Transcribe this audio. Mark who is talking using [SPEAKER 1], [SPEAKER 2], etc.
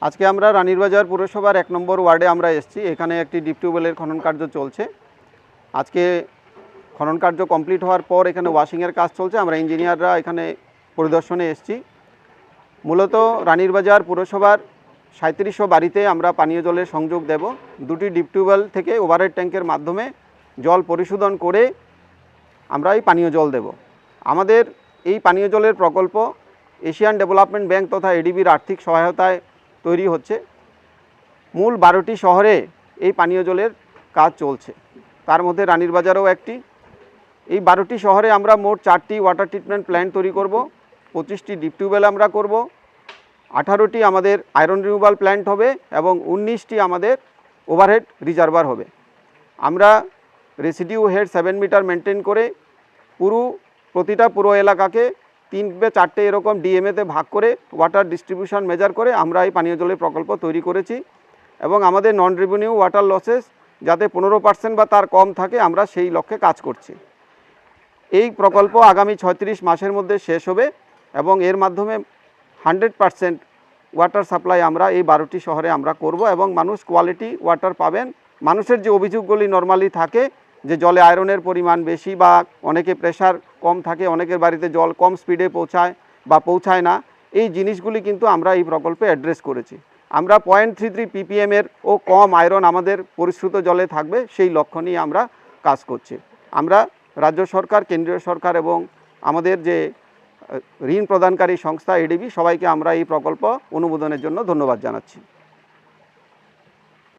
[SPEAKER 1] আজকে আমরা রানীরবাজার পুরসভার 1 নম্বর ওয়ার্ডে আমরা এসেছি। এখানে একটি ডিপ টিউবওয়েলের খনন কার্য চলছে। আজকে খনন কার্য কমপ্লিট হওয়ার পর এখানে ওয়াশিংয়ের কাজ চলছে। আমরা ইঞ্জিনিয়াররা এখানে পরিদর্শনে এসেছি। মূলত রানীরবাজার পুরসভার 3700 বাড়িতে আমরা পানীয় জলের সংযোগ দেব। দুটি ডিপ টিউবওয়েল থেকে ওভারহেড ট্যাঙ্কের মাধ্যমে জল পরিশোধন করে আমরা এই পানীয় জল দেব। আমাদের এই পানীয় জলের প্রকল্প এশিয়ান ডেভেলপমেন্ট ব্যাংক তথা এডিবির আর্থিক সহায়তায় তৈরি হচ্ছে। মূল 12টি শহরে এই পানীয় জলের কাজ চলছে, তার মধ্যে রানীরবাজারও একটি। এই 12টি শহরে আমরা মোট 4টি ওয়াটার ট্রিটমেন্ট প্ল্যান্ট তৈরি করব, 25টি ডিপ টিউবওয়েল আমরা করব, 18টি আমাদের আয়রন রিমুভাল প্ল্যান্ট হবে এবং 19টি আমাদের ওভারহেড রিজার্ভার হবে। আমরা রেসিডিউ হেড 7 মিটার মেনটেন করে প্রতিটা পুরো এলাকাকে 3-4টে এরকম ডিএমএতে ভাগ করে ওয়াটার ডিস্ট্রিবিউশন মেজার করে আমরা এই পানীয় জলের প্রকল্প তৈরি করেছি এবং আমাদের নন রেভিনিউ ওয়াটার লসেস যাতে 15% বা তার কম থাকে আমরা সেই লক্ষ্যে কাজ করছি। এই প্রকল্প আগামী 36 মাসের মধ্যে শেষ হবে এবং এর মাধ্যমে 100% ওয়াটার সাপ্লাই আমরা এই 12টি শহরে আমরা করব এবং মানুষ কোয়ালিটি ওয়াটার পাবেন। মানুষের যে অভিযোগগুলি নর্মালি থাকে যে জলে আয়রনের পরিমাণ বেশি বা অনেকে প্রেশার কম থাকে, অনেকের বাড়িতে জল কম স্পিডে পৌঁছায় বা পৌঁছায় না, এই জিনিসগুলি কিন্তু আমরা এই প্রকল্পে অ্যাড্রেস করেছি। আমরা 0.33 ppm-এর ও কম আয়রন আমাদের পরিশ্রুত জলে থাকবে সেই লক্ষ্য নিয়ে আমরা কাজ করছি। আমরা রাজ্য সরকার, কেন্দ্রীয় সরকার এবং আমাদের যে ঋণ প্রদানকারী সংস্থা এডিবি সবাইকে আমরা এই প্রকল্প অনুমোদনের জন্য ধন্যবাদ জানাচ্ছি।